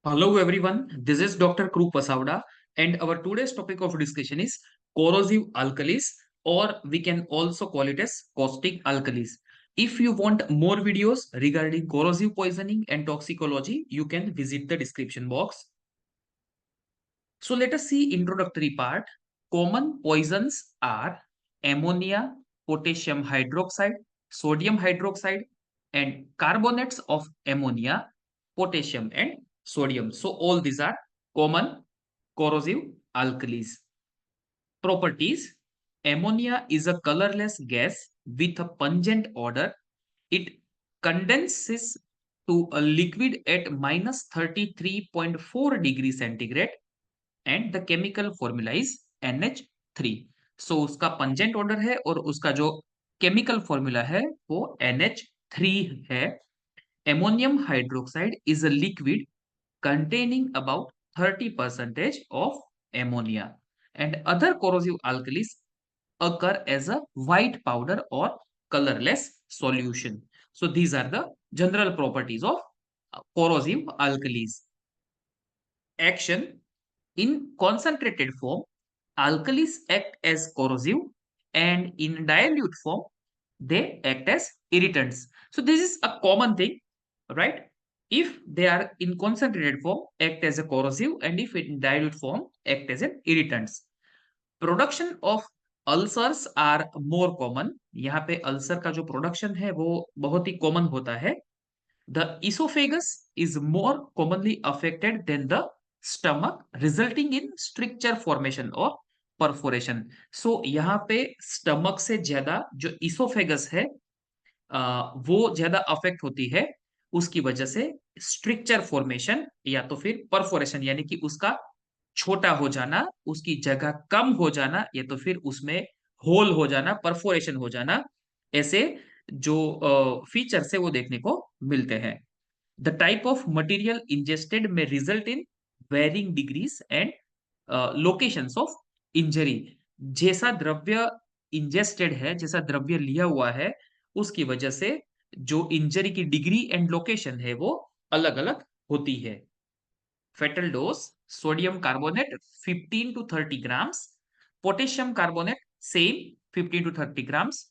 Hello everyone, this is Dr. Krup Pasauda and our today's topic of discussion is corrosive alkalis, or we can also call it as caustic alkalis. If you want more videos regarding corrosive poisoning and toxicology, you can visit the description box. So let us see introductory part. Common poisons are ammonia, potassium hydroxide, sodium hydroxide, and carbonates of ammonia, potassium, and sodium. So all these are common corrosive alkalis. Properties: ammonia is a colorless gas with a pungent odor. It condenses to a liquid at minus 33.4 degrees centigrade and the chemical formula is NH3। सो उसका pungent order है और उसका जो chemical formula है वो NH3 है। Ammonium hydroxide is a liquid containing about 30% of ammonia, and other corrosive alkalis occur as a white powder or colorless solution. So these are the general properties of corrosive alkalis. Action: in concentrated form, alkalis act as corrosive, and in dilute form, they act as irritants. So this is a common thing, right? If they are in concentrated form, act as a corrosive, and if in dilute form, act as an irritants. Production of ulcers are more common. यहाँ पे ulcer का जो production है वो बहुत ही common होता है। The esophagus is more commonly affected than the stomach, resulting in stricture formation or perforation. So यहाँ पे स्टमक से ज्यादा जो इसोफेगस है वो ज्यादा अफेक्ट होती है। उसकी वजह से स्ट्रिक्चर फॉर्मेशन या तो फिर परफोरेशन यानी कि उसका छोटा हो जाना, उसकी जगह कम हो जाना, या तो फिर उसमें होल हो जाना, परफोरेशन हो जाना, ऐसे जो फीचर्स है वो देखने को मिलते हैं। The type of material ingested may result in varying degrees and locations of injury. जैसा द्रव्य इंजेस्टेड है, जैसा द्रव्य लिया हुआ है, उसकी वजह से जो इंजरी की डिग्री एंड लोकेशन है वो अलग अलग होती है। Fatal dose: sodium carbonate 15 to 30 grams, potassium carbonate same 15 to 30 grams,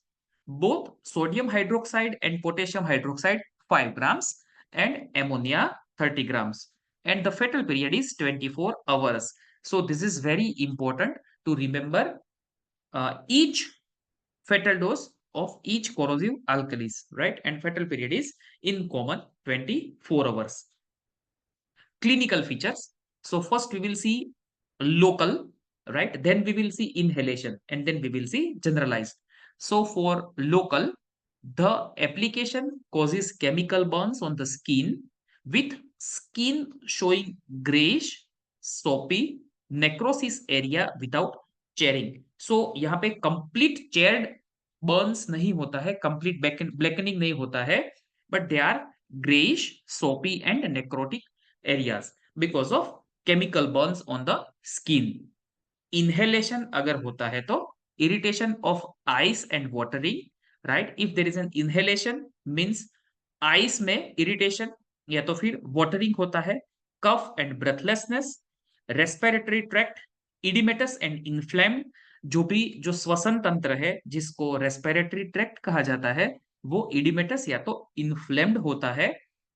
both sodium hydroxide and potassium hydroxide 5 grams, and ammonia 30 grams, and the fatal period is 24 hours. So this is very important to remember each fatal dose of each corrosive alkalis, right? And fatal period is in common 24 hours. Clinical features: so first we will see local, right? Then we will see inhalation, and then we will see generalized. So for local, the application causes chemical burns on the skin with skin showing grayish, soapy, necrosis area without chairing. So यहाँ पे complete chaired Burns नहीं होता है, complete blackening नहीं होता है, but they are greyish, soapy and necrotic areas because of chemical burns on the skin. Inhalation अगर होता है तो irritation of eyes and watering, right? If there is an inhalation means eyes में irritation या तो फिर वाटरिंग होता है, cough and breathlessness, respiratory tract oedematous and inflamed. जो भी जो श्वसन तंत्र है जिसको रेस्पिरेटरी ट्रैक्ट कहा जाता है वो इडिमेटस या तो इन्फ्लेम्ड होता है।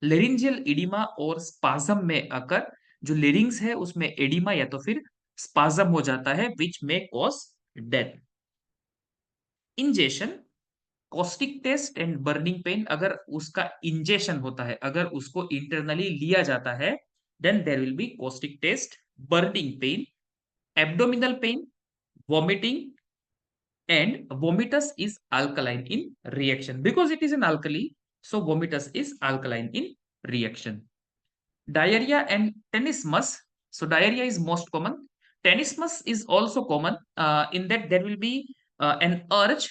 लेरिंजियल इडिमा और स्पाज्म में आकर जो लेरिंग्स है उसमें एडिमा या तो फिर स्पाज्म हो जाता है विच में cause death. Ingestion: caustic taste and burning pain अगर उसका इंजेशन होता है, अगर उसको इंटरनली लिया जाता है, then there will be caustic taste, burning pain, abdominal pain, vomiting, and vomitus is alkaline in reaction because it is an alkali. So vomitus is alkaline in reaction. Diarrhea and tenesmus: so diarrhea is most common, tenesmus is also common, in that there will be an urge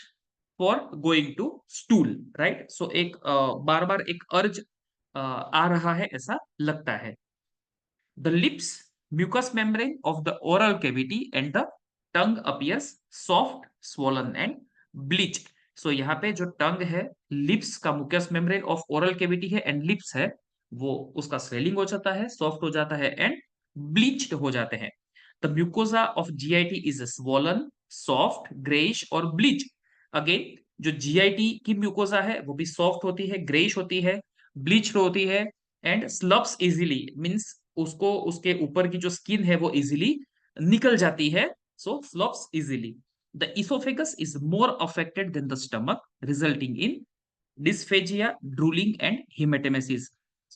for going to stool, right? So एक बार बार एक urge आ रहा है ऐसा लगता है। The lips, mucous membrane of the oral cavity and the tongue appears soft, swollen and bleached. So यहाँ पे जो टंग है, लिप्स का mucous membrane of oral cavity है एंड लिप्स है, वो उसका स्वेलिंग हो जाता है, सॉफ्ट हो जाता है एंड ब्लीच्ड हो जाते हैं। The mucosa of GIT is swollen, soft, greyish और ब्लीच। अगेन जो जीआईटी की म्यूकोसा है वो भी सॉफ्ट होती है, ग्रेइश होती है, ब्लीच्ड होती है एंड स्लप्स इजीली, मींस उसको उसके ऊपर की जो स्किन है वो इजीली निकल जाती है, so sloughs easily. The oesophagus is more affected than the stomach, resulting in dysphagia, drooling and haematemesis.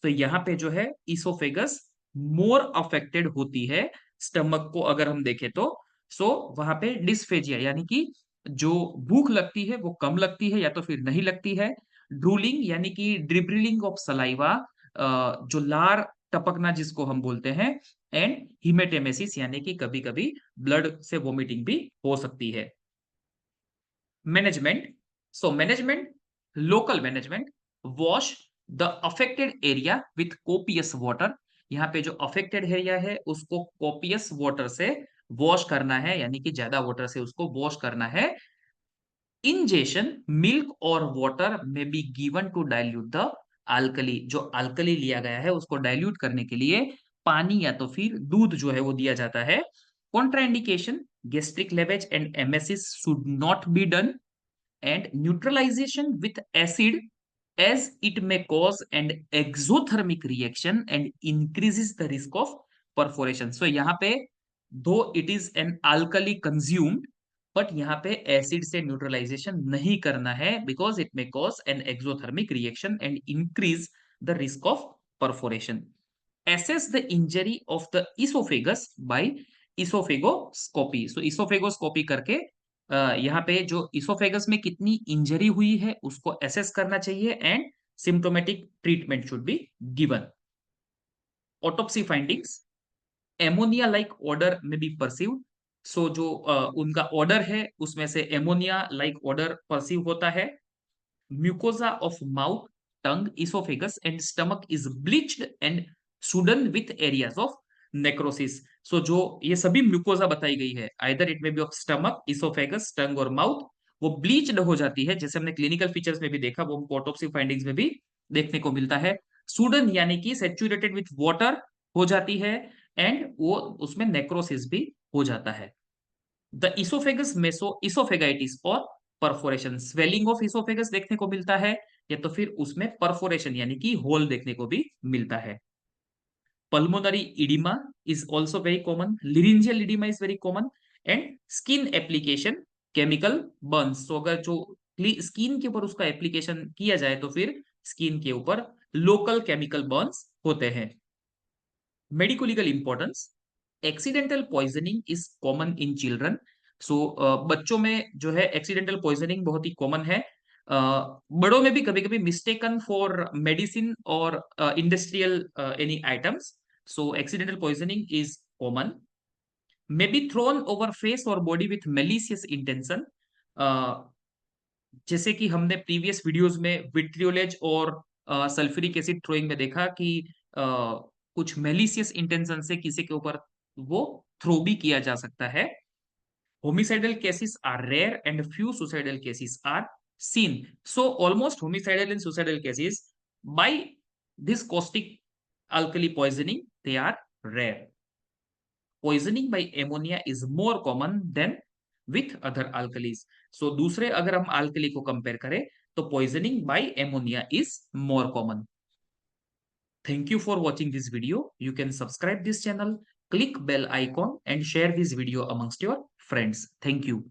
तो यहाँ पे जो है इसोफेगस मोर अफेक्टेड होती है स्टमक को अगर हम देखें तो। सो वहां पे डिस्फेजिया यानी कि जो भूख लगती है वो कम लगती है या तो फिर नहीं लगती है। ड्रूलिंग यानी कि ड्रिबलिंग ऑफ सलाइवा, जो लार टपकना जिसको हम बोलते हैं। एंड हिमेटेमेसिस यानी कि कभी कभी ब्लड से वोमिटिंग भी हो सकती है। Management, so management, local management, wash the affected area with copious water. यहाँ पे जो अफेक्टेड एरिया है उसको कोपियस वाटर से वॉश करना है, यानी कि ज्यादा वाटर से उसको वॉश करना है। इंजेशन मिल्क और वाटर में be given to dilute the alkali, जो अल्कली लिया गया है उसको डाइल्यूट करने के लिए पानी या तो फिर दूध जो है वो दिया जाता है। Contraindication, gastric lavage and emesis should not be done, and neutralization with acid as it may cause an exothermic reaction and increases the risk of perforation. So यहाँ पे though it is an alkali consumed, but यहाँ पे acid से neutralisation नहीं करना है because it may cause an exothermic reaction and increase the risk of perforation. Assess the injury of the esophagus by esophagoscopy. So esophagoscopy करके यहाँ पे जो इसोफेगस में कितनी इंजरी हुई है उसको एसेस करना चाहिए and symptomatic treatment should be given. Autopsy findings, ammonia like order में बी परसीव्ड। सो जो उनका ऑर्डर है उसमें से एमोनिया लाइक ऑर्डर परसीव होता है। Mucosa of mouth, tongue, oesophagus and stomach is bleached and sodden with areas of necrosis. So जो ये सभी म्यूकोसा बताई गई है, either it may be of stomach, oesophagus, tongue और माउथ, वो ब्लीच्ड हो जाती है, जैसे हमने क्लिनिकल फीचर्स में भी देखा, वो ऑटोप्सी फाइंडिंग्स में भी देखने को मिलता है। सूडन यानी कि सेचुरेटेड विथ वाटर हो जाती है एंड वो उसमें नेक्रोसिस भी हो जाता है। द इसोफेगस मेसो इसोफेगाइटिस और परफोरेशन, स्वेलिंग ऑफ इसोफेगस देखने को मिलता है या तो फिर उसमें परफोरेशन यानी कि होल देखने को भी मिलता है। Pulmonary oedema is also very common, laryngeal oedema is very common and skin application, chemical burns. तो अगर जो स्किन के ऊपर उसका एप्लीकेशन किया जाए तो फिर स्किन के ऊपर लोकल केमिकल बर्न्स होते हैं। Medico legal importance, accidental poisoning is common in children. So बच्चों में जो है एक्सीडेंटल पॉइजनिंग बहुत ही कॉमन है। बड़ों में भी कभी कभी मिस्टेकन फॉर मेडिसिन और industrial any items. So accidental poisoning is common. May be thrown over face और बॉडी विथ मेलिशियस इंटेंशन, जैसे कि हमने प्रीवियस वीडियोस में विट्रियोलेज और सल्फ्यूरिक एसिड थ्रोइंग में देखा कि कुछ मेलिशियस इंटेंशन से किसी के ऊपर वो थ्रो भी किया जा सकता है। Homicidal cases are rare and few suicidal cases are seen. So almost homicidal and suicidal cases by this caustic alkali poisoning they are rare. Poisoning by ammonia is more common than with other alkalis. So दूसरे अगर हम alkali को compare करें तो poisoning by ammonia is more common. Thank you for watching this video. You can subscribe this channel, click bell icon and share this video amongst your friends. Thank you.